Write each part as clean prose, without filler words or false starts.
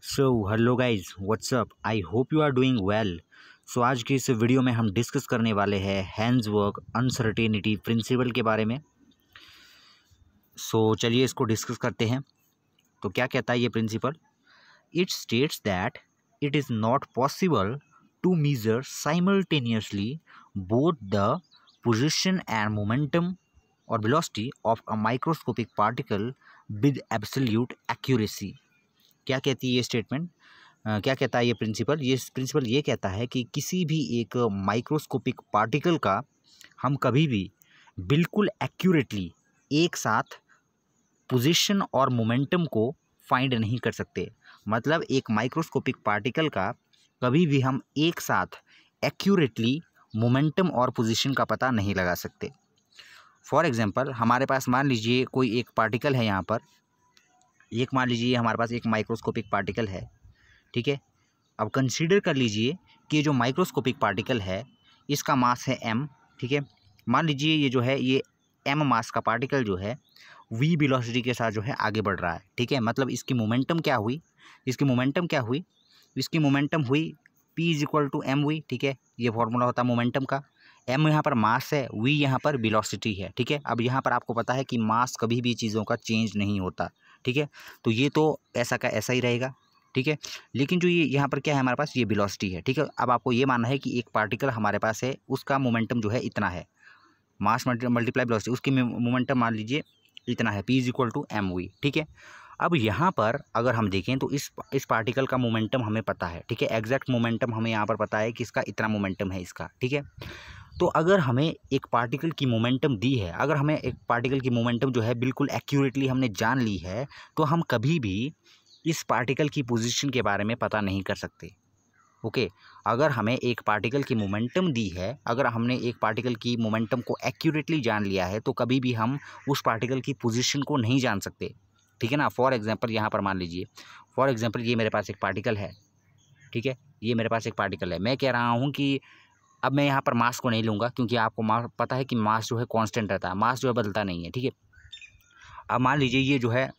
So hello guys what's up, I hope you are doing well. So आज की इस video में हम डिस्कस करने वाले हैं हेंसबर्ग अनसर्टेनिटी प्रिंसिपल के बारे में। सो चलिए इसको डिस्कस करते हैं। तो क्या कहता है ये principle? It states that it is not possible to measure simultaneously both the position and momentum और velocity of a microscopic particle with absolute accuracy. क्या कहती है ये स्टेटमेंट? क्या कहता है ये प्रिंसिपल? ये प्रिंसिपल ये कहता है कि किसी भी एक माइक्रोस्कोपिक पार्टिकल का हम कभी भी बिल्कुल एक्यूरेटली एक साथ पोजीशन और मोमेंटम को फाइंड नहीं कर सकते। मतलब एक माइक्रोस्कोपिक पार्टिकल का कभी भी हम एक साथ एक्यूरेटली मोमेंटम और पोजीशन का पता नहीं लगा सकते। फॉर एग्जांपल हमारे पास मान लीजिए कोई एक पार्टिकल है, यहाँ पर एक मान लीजिए हमारे पास एक माइक्रोस्कोपिक पार्टिकल है, ठीक है। अब कंसीडर कर लीजिए कि जो माइक्रोस्कोपिक पार्टिकल है इसका मास है m, ठीक है। मान लीजिए ये जो है ये m मास का पार्टिकल जो है v वेलोसिटी के साथ जो है आगे बढ़ रहा है, ठीक है। मतलब इसकी मोमेंटम क्या हुई? इसकी मोमेंटम हुई p = m हुई, ठीक है। ये फॉर्मूला होता है मोमेंटम का। m यहाँ पर मास है, v यहाँ पर वेलोसिटी है, ठीक है। अब यहाँ पर आपको पता है कि मास कभी भी चीज़ों का चेंज नहीं होता, ठीक है। तो ये तो ऐसा का ऐसा ही रहेगा, ठीक है। लेकिन जो ये यहाँ पर क्या है हमारे पास, ये वेलोसिटी है, ठीक है। अब आपको ये मानना है कि एक पार्टिकल हमारे पास है, उसका मोमेंटम जो है इतना है, मास मल्टीप्लाई वेलोसिटी, उसकी मोमेंटम मान लीजिए इतना है, p = mv, ठीक है। अब यहाँ पर अगर हम देखें तो इस पार्टिकल का मोमेंटम हमें पता है, ठीक है। एग्जैक्ट मोमेंटम हमें यहाँ पर पता है कि इसका इतना मोमेंटम है इसका, ठीक है। तो अगर हमें एक पार्टिकल की मोमेंटम दी है, अगर हमें एक पार्टिकल की मोमेंटम जो है बिल्कुल एक्यूरेटली हमने जान ली है, तो हम कभी भी इस पार्टिकल की पोजीशन के बारे में पता नहीं कर सकते। ओके, अगर हमें एक पार्टिकल की मोमेंटम दी है, अगर हमने एक पार्टिकल की मोमेंटम को एक्यूरेटली जान लिया है, तो कभी भी हम उस पार्टिकल की पोजीशन को नहीं जान सकते, ठीक है ना। फॉर एग्जांपल यहाँ पर मान लीजिए, फॉर एग्जांपल ये मेरे पास एक पार्टिकल है, ठीक है। ये मेरे पास एक पार्टिकल है, मैं कह रहा हूँ कि अब मैं यहाँ पर मास को नहीं लूँगा, क्योंकि आपको पता है कि मास जो है कांस्टेंट रहता है, मास जो है बदलता नहीं है, ठीक है। अब मान लीजिए ये जो है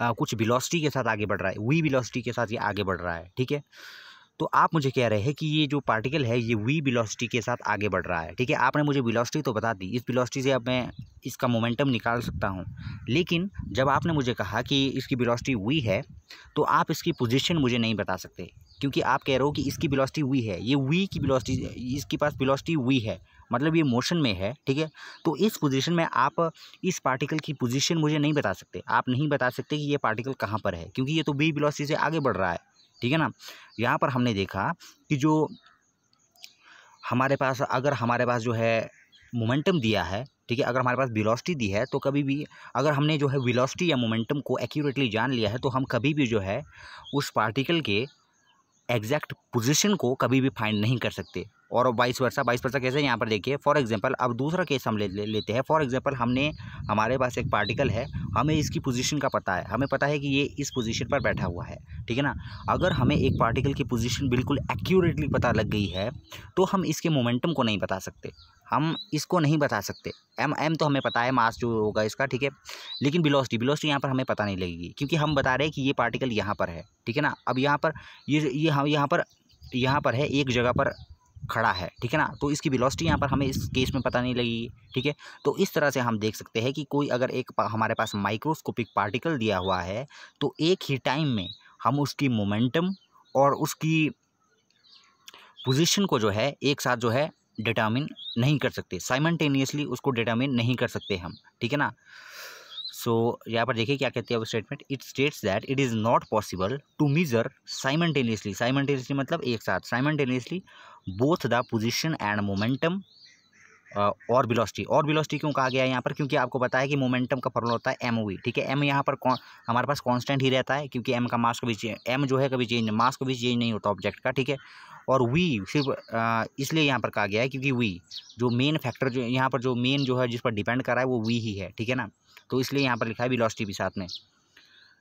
कुछ वेलोसिटी के साथ आगे बढ़ रहा है, v वेलोसिटी के साथ ये आगे बढ़ रहा है, ठीक है। तो आप मुझे कह रहे हैं कि ये जो पार्टिकल है ये v वेलोसिटी के साथ आगे बढ़ रहा है, ठीक है। आपने मुझे वेलोसिटी तो बता दी, इस वेलोसिटी से अब मैं इसका मोमेंटम निकाल सकता हूँ। लेकिन जब आपने मुझे कहा कि इसकी वेलोसिटी v है, तो आप इसकी पोजीशन मुझे नहीं बता सकते, क्योंकि आप कह रहे हो कि इसकी वेलोसिटी v है, ये v की वेलोसिटी, इसके पास वेलोसिटी v है, मतलब ये मोशन में है, ठीक है। तो इस पोजीशन में आप इस पार्टिकल की पोजीशन मुझे नहीं बता सकते, आप नहीं बता सकते कि ये पार्टिकल कहाँ पर है, क्योंकि ये तो v वेलोसिटी से आगे बढ़ रहा है, ठीक है ना। यहाँ पर हमने देखा कि जो हमारे पास, अगर हमारे पास जो है मोमेंटम दिया है, ठीक है, अगर हमारे पास वेलोसिटी दी है, तो कभी भी अगर हमने जो है वेलोसिटी या मोमेंटम को एक्यूरेटली जान लिया है, तो हम कभी भी जो है उस पार्टिकल के एग्जैक्ट पोजीशन को कभी भी फाइंड नहीं कर सकते। और वाइस वर्सा कैसे? यहाँ पर देखिए, फॉर एग्जांपल अब दूसरा केस हम लेते हैं। फॉर एग्जांपल हमारे पास एक पार्टिकल है, हमें इसकी पोजीशन का पता है, हमें पता है कि ये इस पोजीशन पर बैठा हुआ है, ठीक है ना। अगर हमें एक पार्टिकल की पोजीशन बिल्कुल एक्यूरेटली पता लग गई है, तो हम इसके मोमेंटम को नहीं बता सकते, हम इसको नहीं बता सकते। m तो हमें पता है, मास जो होगा इसका, ठीक है। लेकिन वेलोसिटी यहाँ पर हमें पता नहीं लगेगी, क्योंकि हम बता रहे हैं कि ये पार्टिकल यहाँ पर है, ठीक है ना। अब यहाँ पर ये हम यहाँ पर है, एक जगह पर खड़ा है, ठीक है ना। तो इसकी वेलोसिटी यहाँ पर हमें इस केस में पता नहीं लगेगी, ठीक है। तो इस तरह से हम देख सकते हैं कि कोई अगर हमारे पास माइक्रोस्कोपिक पार्टिकल दिया हुआ है, तो एक ही टाइम में हम उसकी मोमेंटम और उसकी पोजीशन को जो है एक साथ जो है डिटर्मिन नहीं कर सकते, साइमल्टेनियसली उसको डिटर्मिन नहीं कर सकते हम, ठीक है ना। सो यहाँ पर देखिए क्या कहते हैं वो statement. It states that it is not possible to measure simultaneously मतलब एक साथ, simultaneously both the position and momentum और वेलोसिटी क्यों कहा गया है यहाँ पर? क्योंकि आपको पता है कि मोमेंटम का फॉर्मूला होता है mv, ठीक है। m यहाँ पर हमारे पास कांस्टेंट ही रहता है, क्योंकि m का मास कभी m जो है कभी चेंज, मास कभी चेंज नहीं होता ऑब्जेक्ट का, ठीक है। और v सिर्फ इसलिए यहाँ पर कहा गया है क्योंकि v जो मेन फैक्टर, जो यहाँ पर जो मेन जो है जिस पर डिपेंड कर रहा है वो v ही है, ठीक है ना। तो इसलिए यहाँ पर लिखा है वेलोसिटी भी साथ में।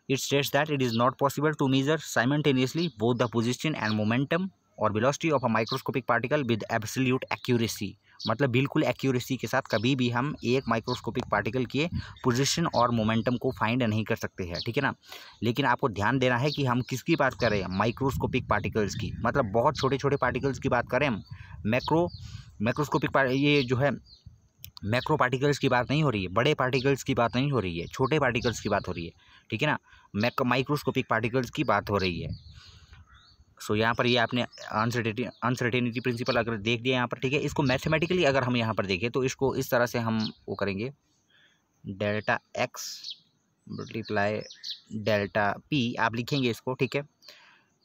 It states that it is not possible to measure simultaneously both the position and momentum और velocity of a microscopic particle with absolute accuracy. मतलब बिल्कुल एक्यूरेसी के साथ कभी भी हम एक माइक्रोस्कोपिक पार्टिकल के पोजीशन और मोमेंटम को फाइंड नहीं कर सकते हैं, ठीक है ना। लेकिन आपको ध्यान देना है कि हम किसकी बात कर रहे हैं, माइक्रोस्कोपिक पार्टिकल्स की, मतलब बहुत छोटे छोटे पार्टिकल्स की बात करें हम। मैक्रोस्कोपिक ये जो है मैक्रो पार्टिकल्स की बात नहीं हो रही है, बड़े पार्टिकल्स की बात नहीं हो रही है, छोटे पार्टिकल्स की बात हो रही है, ठीक है ना। माइक्रोस्कोपिक पार्टिकल्स की बात हो रही है। सो यहाँ पर ये आपने अनसर्टेनिटी प्रिंसिपल अगर देख दिया यहाँ पर, ठीक है। इसको मैथमेटिकली अगर हम यहाँ पर देखें तो इसको इस तरह से हम वो करेंगे, delta x multiply delta P आप लिखेंगे इसको, ठीक है,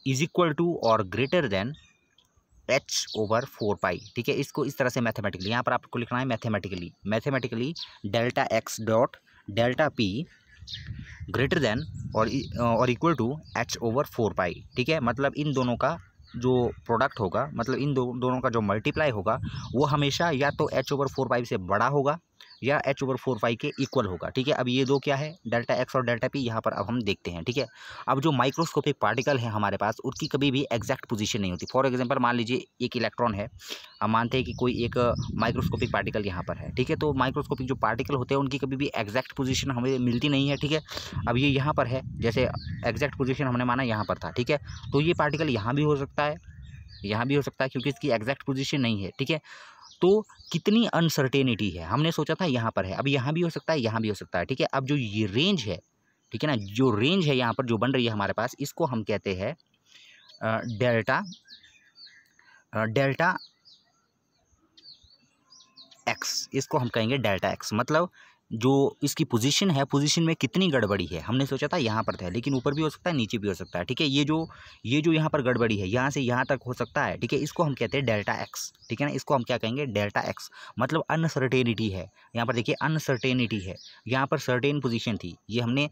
इज इक्वल टू और ग्रेटर देन h/4 पाई, ठीक है। इसको इस तरह से मैथमेटिकली यहाँ पर आपको लिखना है, mathematically delta x dot delta P greater than और इक्वल टू h/4 पाई, ठीक है। मतलब इन दोनों का जो प्रोडक्ट होगा, मतलब इन दोनों का जो मल्टीप्लाई होगा वो हमेशा या तो h/4 पाई से बड़ा होगा या h/4 पाई के इक्वल होगा, ठीक है। अब ये दो क्या है, डेल्टा एक्स और डेल्टा पी, यहाँ पर अब हम देखते हैं, ठीक है। अब जो माइक्रोस्कोपिक पार्टिकल है हमारे पास, उसकी कभी भी एग्जैक्ट पोजीशन नहीं होती। फॉर एग्जांपल मान लीजिए एक इलेक्ट्रॉन है, हम मानते हैं कि कोई एक माइक्रोस्कोपिक पार्टिकल यहाँ पर है, ठीक है। तो माइक्रोस्कोपिक जो पार्टिकल होते हैं उनकी कभी भी एग्जैक्ट पोजीशन हमें मिलती नहीं है, ठीक है। अब ये यहाँ पर है, जैसे एग्जैक्ट पोजीशन हमने माना यहाँ पर था, ठीक है। तो ये पार्टिकल यहाँ भी हो सकता है, यहाँ भी हो सकता है, क्योंकि इसकी एग्जैक्ट पोजीशन नहीं है, ठीक है। तो कितनी अनसर्टेनिटी है, हमने सोचा था यहाँ पर है, अब यहाँ भी हो सकता है, यहाँ भी हो सकता है, ठीक है। अब जो ये रेंज है, ठीक है ना, जो रेंज है यहाँ पर जो बन रही है हमारे पास, इसको हम कहते हैं डेल्टा एक्स, इसको हम कहेंगे डेल्टा एक्स। मतलब जो इसकी पोजीशन है, पोजीशन में कितनी गड़बड़ी है, हमने सोचा था यहाँ पर था, लेकिन ऊपर भी हो सकता है, नीचे भी हो सकता है, ठीक है। ये जो यहाँ पर गड़बड़ी है, यहाँ से यहाँ तक हो सकता है, ठीक है। इसको हम कहते हैं डेल्टा एक्स, ठीक है ना। इसको हम क्या कहेंगे, डेल्टा एक्स। मतलब अनसर्टेनिटी है यहाँ पर, देखिए अनसर्टेनिटी है, यहाँ पर सर्टेन पोजीशन थी, ये हमने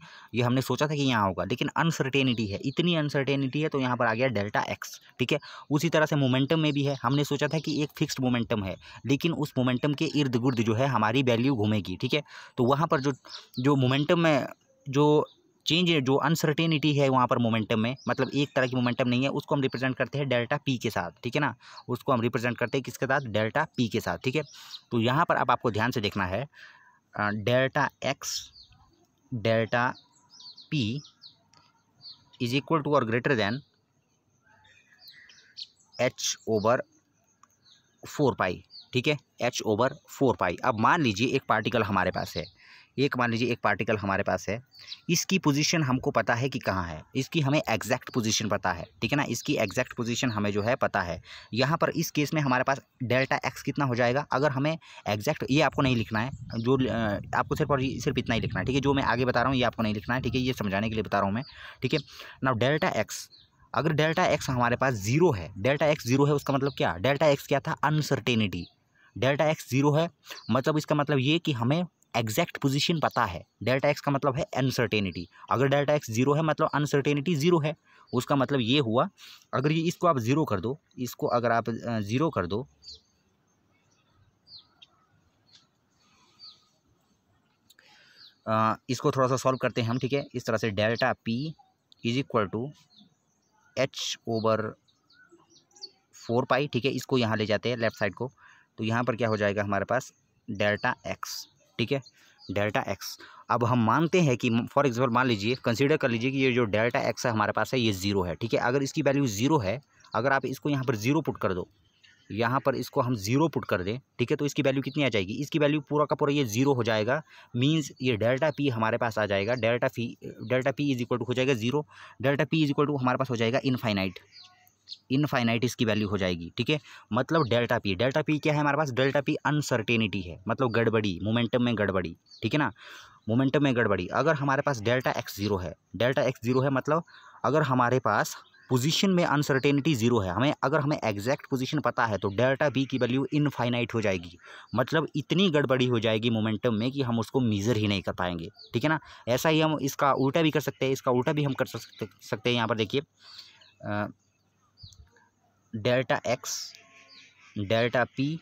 सोचा था कि यहाँ होगा, लेकिन अनसर्टेनिटी है, इतनी अनसर्टेनिटी है, तो यहाँ पर आ गया डेल्टा एक्स, ठीक है। उसी तरह से मोमेंटम में भी है, हमने सोचा था कि एक फिक्स्ड मोमेंटम है, लेकिन उस मोमेंटम के इर्द गिर्द जो है हमारी वैल्यू घूमेगी, ठीक है। तो वहाँ पर जो मोमेंटम में जो चेंज है, जो अनसर्टेनिटी है वहाँ पर मोमेंटम में, मतलब एक तरह की मोमेंटम नहीं है, उसको हम रिप्रेजेंट करते हैं डेल्टा पी के साथ, ठीक है ना। उसको हम रिप्रेजेंट करते हैं किसके साथ, डेल्टा पी के साथ, ठीक है। तो यहाँ पर अब आपको ध्यान से देखना है, delta x delta p is equal to और ग्रेटर देन h/4 पाई, ठीक है, h/4 पाई। अब मान लीजिए एक पार्टिकल हमारे पास है, इसकी पोजीशन हमको पता है कि कहाँ है, इसकी हमें एग्जैक्ट पोजीशन पता है, ठीक है ना। इसकी एग्जैक्ट पोजीशन हमें जो है पता है। यहाँ पर इस केस में हमारे पास डेल्टा एक्स कितना हो जाएगा, अगर हमें एग्जैक्ट, ये आपको नहीं लिखना है, जो आपको सिर्फ इतना ही लिखना है, ठीक है। जो मैं आगे बता रहा हूँ ये आपको नहीं लिखना है, ठीक है, ये समझाने के लिए बता रहा हूँ मैं, ठीक है। नाउ डेल्टा एक्स, अगर डेल्टा एक्स हमारे पास जीरो है, डेल्टा एक्स जीरो है, उसका मतलब क्या, डेल्टा एक्स क्या था, अनसर्टेनिटी। डेल्टा एक्स जीरो है, मतलब इसका मतलब ये कि हमें एग्जैक्ट पोजीशन पता है। डेल्टा एक्स का मतलब है अनसर्टेनिटी। अगर डेल्टा एक्स जीरो है मतलब अनसर्टेनिटी जीरो है, उसका मतलब ये हुआ, अगर ये इसको आप जीरो कर दो, इसको अगर आप जीरो कर दो, इसको थोड़ा सा सॉल्व करते हैं हम, ठीक है। इस तरह से delta p is equal to h/4 pi, ठीक है। इसको यहाँ ले जाते हैं लेफ्ट साइड को, तो यहाँ पर क्या हो जाएगा हमारे पास, डेल्टा एक्स, ठीक है, डेल्टा एक्स। अब हम मानते हैं कि फॉर एग्जाम्पल मान लीजिए, कंसीडर कर लीजिए कि ये जो डेल्टा एक्स है हमारे पास है, ये जीरो है, ठीक है। अगर इसकी वैल्यू जीरो है, अगर आप इसको यहाँ पर जीरो पुट कर दो, यहाँ पर इसको हम जीरो पुट कर दें, ठीक है, तो इसकी वैल्यू कितनी आ जाएगी, इसकी वैल्यू पूरा का पूरा ये जीरो हो जाएगा। मींस ये डेल्टा पी हमारे पास आ जाएगा, delta p is equal to हो जाएगा zero, delta p is equal to हमारे पास हो जाएगा इनफाइनाइट इसकी वैल्यू हो जाएगी, ठीक है। मतलब डेल्टा पी क्या है हमारे पास, डेल्टा पी अनसर्टेनिटी है, मतलब गड़बड़ी, मोमेंटम में गड़बड़ी, ठीक है ना, मोमेंटम में गड़बड़ी। अगर हमारे पास डेल्टा एक्स जीरो है, मतलब अगर हमारे पास पोजीशन में अनसर्टेनिटी जीरो है, अगर हमें एग्जैक्ट पोजीशन पता है, तो डेल्टा बी की वैल्यू इनफाइनाइट हो जाएगी। मतलब इतनी गड़बड़ी हो जाएगी मोमेंटम में कि हम उसको मेज़र ही नहीं कर पाएंगे, ठीक है ना। ऐसा ही हम इसका उल्टा भी कर सकते हैं, कर सकते हैं। यहाँ पर देखिए, delta x delta p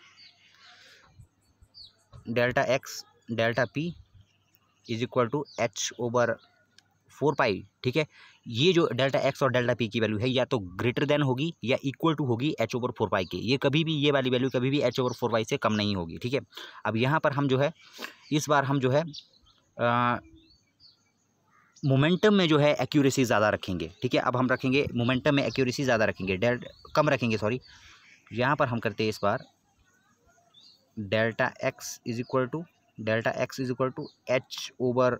is equal to h/4 pi, ठीक है। ये जो डेल्टा एक्स और डेल्टा पी की वैल्यू है या तो ग्रेटर देन होगी या इक्वल टू होगी h/4 के। ये कभी भी, ये वाली वैल्यू कभी भी h/4 से कम नहीं होगी, ठीक है। अब यहाँ पर हम जो है इस बार हम जो है मोमेंटम में जो है एक्यूरेसी ज़्यादा रखेंगे, ठीक है। अब हम रखेंगे मोमेंटम में एक्यूरेसी ज़्यादा रखेंगे, कम रखेंगे, सॉरी। यहाँ पर हम करते हैं इस बार delta X is equal to h/4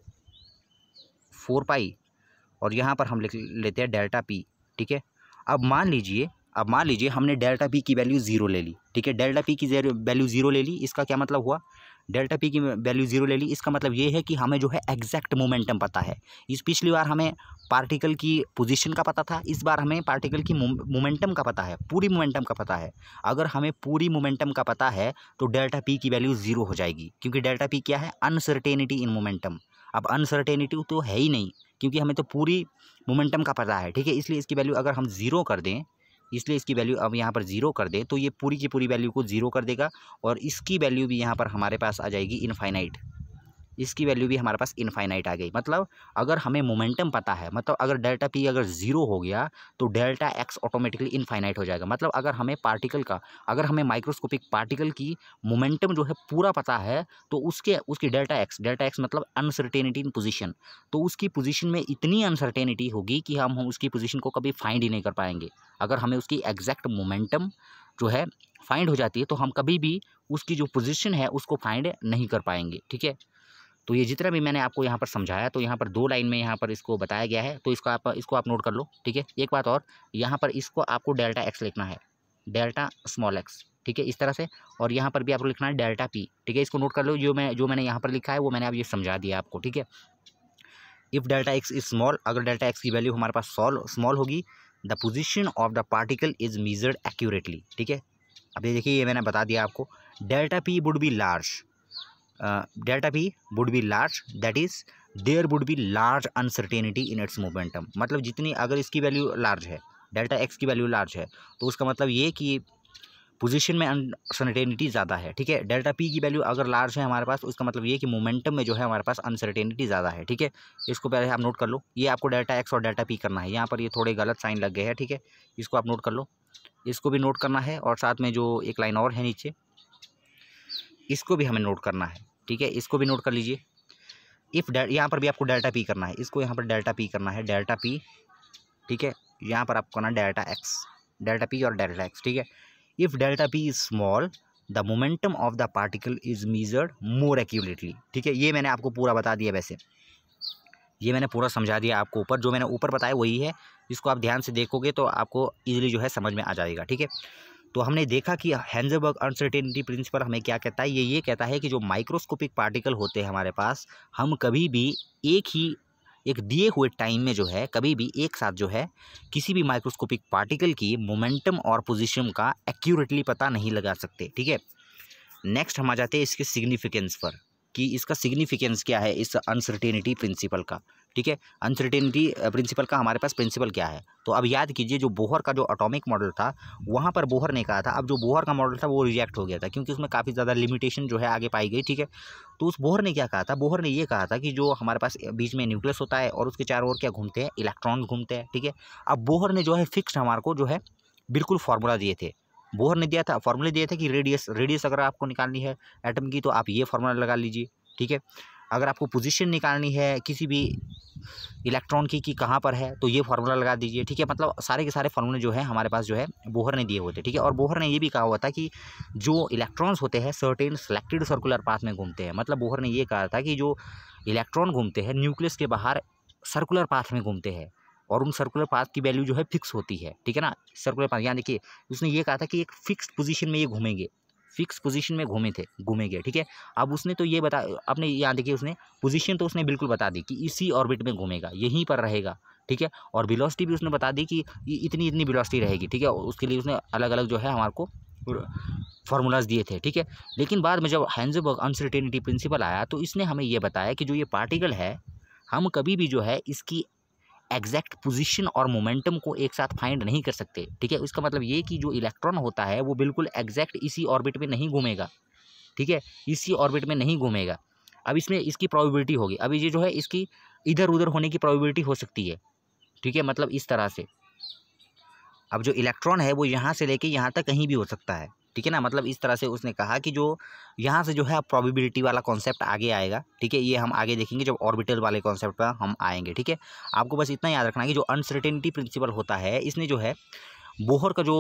और यहाँ पर हम लिख लेते हैं डेल्टा पी, ठीक है। अब मान लीजिए हमने डेल्टा पी की वैल्यू 0 ले ली, ठीक है। डेल्टा पी की वैल्यू 0 ले ली, इसका क्या मतलब हुआ, डेल्टा पी की वैल्यू 0 ले ली, इसका मतलब ये है कि हमें जो है एग्जैक्ट मोमेंटम पता है। इस पिछली बार हमें पार्टिकल की पोजीशन का पता था, इस बार हमें पार्टिकल की मोमेंटम का पता है, पूरी मोमेंटम का पता है। अगर हमें पूरी मोमेंटम का पता है तो डेल्टा पी की वैल्यू 0 हो जाएगी, क्योंकि डेल्टा पी क्या है, अनसर्टेनिटी इन मोमेंटम। अब अनसर्टेनिटी तो है ही नहीं, क्योंकि हमें तो पूरी मोमेंटम का पता है, ठीक है। इसलिए इसकी वैल्यू अगर हम 0 कर दें, इसलिए इसकी वैल्यू अब यहाँ पर 0 कर दें तो ये पूरी की पूरी वैल्यू को 0 कर देगा और इसकी वैल्यू भी यहाँ पर हमारे पास आ जाएगी इनफाइनाइट। इसकी वैल्यू भी हमारे पास इनफाइनाइट आ गई। मतलब अगर हमें मोमेंटम पता है, मतलब अगर डेल्टा पी अगर 0 हो गया तो डेल्टा एक्स ऑटोमेटिकली इनफाइनाइट हो जाएगा। मतलब अगर हमें माइक्रोस्कोपिक पार्टिकल की मोमेंटम जो है पूरा पता है तो उसकी डेल्टा एक्स मतलब अनसर्टेनिटी इन पोजीशन, तो उसकी पोजीशन में इतनी अनसर्टेनिटी होगी कि हम उसकी पोजीशन को कभी फाइंड ही नहीं कर पाएंगे। अगर हमें उसकी एग्जैक्ट मोमेंटम जो है फाइंड हो जाती है तो हम कभी भी उसकी जो पोजीशन है उसको फाइंड नहीं कर पाएंगे, ठीक है। तो ये जितना भी मैंने आपको यहाँ पर समझाया, तो यहाँ पर 2 लाइन में यहाँ पर इसको बताया गया है, तो इसको आप नोट कर लो, ठीक है। एक बात और, यहाँ पर इसको आपको डेल्टा एक्स लिखना है, डेल्टा स्मॉल एक्स, ठीक है, इस तरह से। और यहाँ पर भी आपको लिखना है डेल्टा पी, ठीक है। इसको नोट कर लो, जो मैंने यहाँ पर लिखा है वो मैंने अब ये समझा दिया आपको, ठीक है। If delta X is small, अगर डेल्टा एक्स की वैल्यू हमारे पास स्मॉल होगी, the position of the particle is measured accurately, ठीक है। अब ये देखिए, ये मैंने बता दिया आपको, delta p would be large, that is there would be large uncertainty in its momentum. मतलब जितनी, अगर इसकी वैल्यू लार्ज है, डेल्टा एक्स की वैल्यू लार्ज है, तो उसका मतलब ये कि पोजीशन में अनसर्टेनिटी ज़्यादा है, ठीक है। डेल्टा पी की वैल्यू अगर लार्ज है हमारे पास, तो इसका मतलब ये कि मोमेंटम में जो है हमारे पास अनसर्टेनिटी ज़्यादा है, ठीक है। इसको पहले आप नोट कर लो, ये आपको डेल्टा एक्स और डेल्टा पी करना है। यहाँ पर ये थोड़े गलत साइन लग गए हैं, ठीक है, इसको आप नोट कर लो, इसको भी नोट करना है। और साथ में जो एक लाइन और है नीचे, इसको भी हमें नोट करना है, ठीक है, इसको भी नोट कर लीजिए। यहाँ पर भी आपको डेल्टा पी करना है, इसको यहाँ पर डेल्टा पी करना है, डेल्टा पी, ठीक है। यहाँ पर आपको करना है डेल्टा एक्स, डेल्टा पी और डेल्टा एक्स, ठीक है। If delta p is small, the momentum of the particle is measured more accurately, ठीक है। ये मैंने आपको पूरा बता दिया, वैसे ये मैंने पूरा समझा दिया आपको। ऊपर जो मैंने ऊपर बताया वही है, इसको आप ध्यान से देखोगे तो आपको ईजिली जो है समझ में आ जाएगा, ठीक है। तो हमने देखा कि हाइजेनबर्ग अनसर्टेनिटी प्रिंसिपल हमें क्या कहता है, ये कहता है कि जो माइक्रोस्कोपिक पार्टिकल होते हैं हमारे पास, हम कभी भी एक दिए हुए टाइम में जो है कभी भी एक साथ जो है किसी भी माइक्रोस्कोपिक पार्टिकल की मोमेंटम और पोजीशन का एक्यूरेटली पता नहीं लगा सकते, ठीक है। नेक्स्ट हम आ जाते हैं इसके सिग्निफिकेंस पर, कि इसका सिग्निफिकेंस क्या है इस अनसर्टेनिटी प्रिंसिपल का, ठीक है। अनसर्टेनिटी प्रिंसिपल का हमारे पास प्रिंसिपल क्या है, तो अब याद कीजिए, जो बोहर का जो एटॉमिक मॉडल था, वहाँ पर बोहर ने कहा था, अब जो बोहर का मॉडल था वो रिजेक्ट हो गया था, क्योंकि उसमें काफ़ी ज़्यादा लिमिटेशन जो है आगे पाई गई, ठीक है। तो उस बोहर ने क्या कहा था, बोहर ने ये कहा था कि जो हमारे पास बीच में न्यूक्लियस होता है और उसके चारों ओर क्या घूमते हैं, इलेक्ट्रॉन घूमते हैं, ठीक है। अब बोहर ने जो है फिक्स्ड हमारे को जो है बिल्कुल फार्मूला दिए थे, बोहर ने फार्मूले दिए थे कि रेडियस अगर आपको निकालनी है एटम की तो आप ये फार्मूला लगा लीजिए, ठीक है। अगर आपको पोजीशन निकालनी है किसी भी इलेक्ट्रॉन की कि कहाँ पर है, तो ये फार्मूला लगा दीजिए, ठीक है। मतलब सारे के सारे फार्मूले जो है हमारे पास जो है बोहर ने दिए हुए थे, ठीक है। और बोहर ने ये भी कहा हुआ था कि जो इलेक्ट्रॉन्स होते हैं सर्टेन सेलेक्टेड सर्कुलर पाथ में घूमते हैं। मतलब बोहर ने ये कहा था कि जो इलेक्ट्रॉन घूमते हैं न्यूक्लियस के बाहर सर्कुलर पाथ में घूमते हैं, और उन सर्कुलर पाथ की वैल्यू जो है फिक्स होती है, ठीक है ना। सर्कुलर पाथ, यहाँ देखिए, उसने ये कहा था कि एक फिक्स्ड पोजीशन में ये घूमेंगे, फिक्स पोजीशन में घूमेंगे, ठीक है। अब उसने तो ये अपने यहाँ देखिए, उसने पोजीशन तो उसने बिल्कुल बता दी कि इसी ऑर्बिट में घूमेगा, यहीं पर रहेगा, ठीक है। और वेलोसिटी भी उसने बता दी कि इतनी वेलोसिटी रहेगी, ठीक है। उसके लिए उसने अलग अलग जो है हमारे को फार्मूलाज दिए थे, ठीक है। लेकिन बाद में जब हाइजेनबर्ग अनसर्टेनिटी प्रिंसिपल आया तो इसने हमें ये बताया कि जो ये पार्टिकल है, हम कभी भी जो है इसकी एग्जैक्ट पोजीशन और मोमेंटम को एक साथ फाइंड नहीं कर सकते, ठीक है। इसका मतलब ये कि जो इलेक्ट्रॉन होता है वो बिल्कुल एग्जैक्ट इसी ऑर्बिट में नहीं घूमेगा, ठीक है, इसी ऑर्बिट में नहीं घूमेगा। अब इसमें इसकी प्रोबेबिलिटी होगी, अभी ये जो है इसकी इधर उधर होने की प्रोबेबिलिटी हो सकती है, ठीक है, मतलब इस तरह से। अब जो इलेक्ट्रॉन है वो यहाँ से लेके यहाँ तक कहीं भी हो सकता है, ठीक है ना, मतलब इस तरह से उसने कहा कि जो यहाँ से जो है प्रोबेबिलिटी वाला कॉन्सेप्ट आगे आएगा, ठीक है, ये हम आगे देखेंगे जब ऑर्बिटल वाले कॉन्सेप्ट पर हम आएंगे, ठीक है। आपको बस इतना याद रखना है कि जो अनसर्टेनिटी प्रिंसिपल होता है, इसने जो है बोहर का जो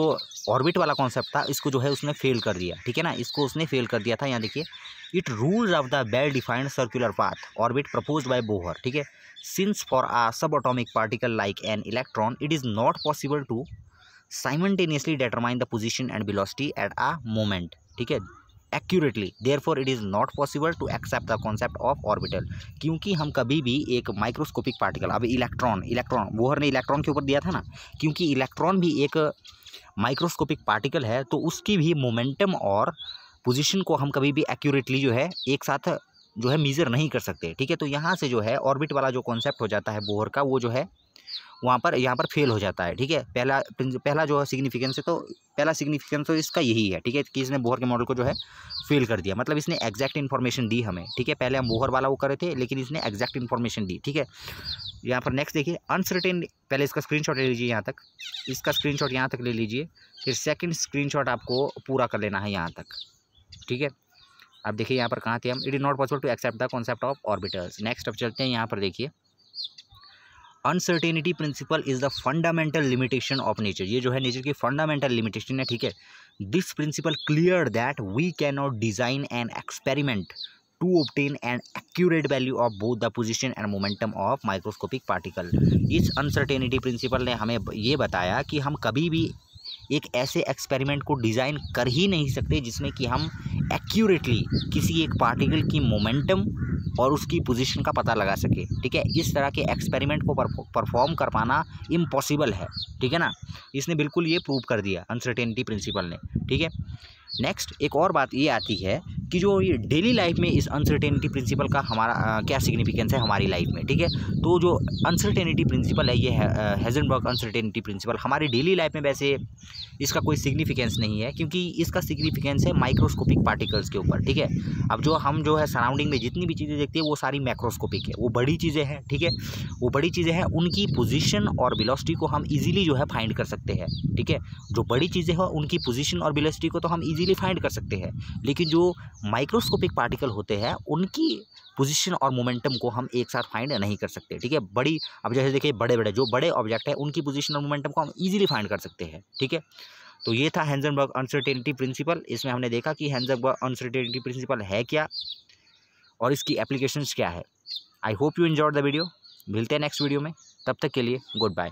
ऑर्बिट वाला कॉन्सेप्ट था इसको जो है उसने फेल कर दिया, ठीक है ना, इसको उसने फेल कर दिया था। यहाँ देखिए, it rules of the well defined circular path orbit proposed by Bohr, ठीक है, since for a subatomic particle like an electron it is not possible to simultaneously determine the position and velocity at a moment, ठीक है, accurately, therefore it is not possible to accept the concept of orbital। क्योंकि हम कभी भी एक microscopic particle, अब electron Bohr ने electron के ऊपर दिया था ना, क्योंकि इलेक्ट्रॉन भी एक माइक्रोस्कोपिक पार्टिकल है तो उसकी भी मोमेंटम और पोजीशन को हम कभी भी एक्यूरेटली जो है एक साथ जो है मेजर नहीं कर सकते, ठीक है। तो यहाँ से जो है ऑर्बिट वाला जो कॉन्सेप्ट हो जाता है बोहर का, वो जो है वहाँ पर यहाँ पर फेल हो जाता है, ठीक है। पहला जो सिग्निफिकेंस है, तो पहला सिग्निफिकेंस तो इसका यही है, ठीक है, कि इसने बोहर के मॉडल को जो है फेल कर दिया, मतलब इसने एग्जैक्ट इन्फॉर्मेशन दी हमें, ठीक है। पहले हम बोहर वाला वो करे थे, लेकिन इसने एग्जैक्ट इन्फॉर्मेशन दी, ठीक है। यहाँ पर नेक्स्ट देखिए, अनसर्टेन, पहले इसका स्क्रीनशॉट ले लीजिए, यहाँ तक इसका स्क्रीनशॉट यहाँ तक ले लीजिए, फिर सेकंड स्क्रीनशॉट आपको पूरा कर लेना है यहाँ तक, ठीक है। अब देखिए यहाँ पर कहाँ थे हम, it is not possible to accept the concept of orbitals. Next अब चलते हैं यहाँ पर, देखिए uncertainty principle is the fundamental limitation of nature, ये जो है नेचर की फंडामेंटल लिमिटेशन है, ठीक है। This principle clear that we can not design an experiment to obtain an accurate value of both the position and momentum of microscopic particle. इस uncertainty principle ने हमें ये बताया कि हम कभी भी एक ऐसे एक्सपेरिमेंट को डिज़ाइन कर ही नहीं सकते जिसमें कि हम एक्यूरेटली किसी एक पार्टिकल की मोमेंटम और उसकी पोजीशन का पता लगा सके, ठीक है। इस तरह के एक्सपेरिमेंट को परफॉर्म कर पाना इम्पॉसिबल है, ठीक है ना, इसने बिल्कुल ये प्रूव कर दिया अनसर्टेनिटी प्रिंसिपल ने, ठीक है। नेक्स्ट एक और बात ये आती है कि जो ये डेली लाइफ में इस अनसर्टेनिटी प्रिंसिपल का हमारा क्या सिग्निफिकेंस है हमारी लाइफ में, ठीक है। तो जो अनसर्टेनिटी प्रिंसिपल है, ये हेजनबर्ग अनसर्टेनिटी प्रिंसिपल, हमारी डेली लाइफ में वैसे इसका कोई सिग्निफिकेंस नहीं है, क्योंकि इसका सिग्निफिकेंस है माइक्रोस्कोपिक पार्टिकल्स के ऊपर, ठीक है। अब जो हम जो है सराउंडिंग में जितनी भी चीज़ें देखते हैं वो सारी मैक्रोस्कोपिक है, वो बड़ी चीज़ें हैं, ठीक है, वो बड़ी चीज़ें हैं, उनकी पोजीशन और वेलोसिटी को हम इजीली जो है फाइंड कर सकते हैं, ठीक है। जो बड़ी चीज़ें हैं उनकी पोजीशन और वेलोसिटी को तो हम इजीली फाइंड कर सकते हैं, लेकिन जो माइक्रोस्कोपिक पार्टिकल होते हैं उनकी पोजीशन और मोमेंटम को हम एक साथ फाइंड नहीं कर सकते, ठीक है। बड़ी, अब जैसे देखिए जो बड़े ऑब्जेक्ट है उनकी पोजीशन और मोमेंटम को हम इजीली फाइंड कर सकते हैं, ठीक है। तो ये था हेजनबर्ग अनसर्टेनिटी प्रिंसिपल। इसमें हमने देखा कि हेजनबर्ग अनसर्टेनिटी प्रिंसिपल है क्या और इसकी एप्लीकेशंस क्या है। आई hope you enjoyed the video. मिलते हैं नेक्स्ट वीडियो में, तब तक के लिए गुड बाय।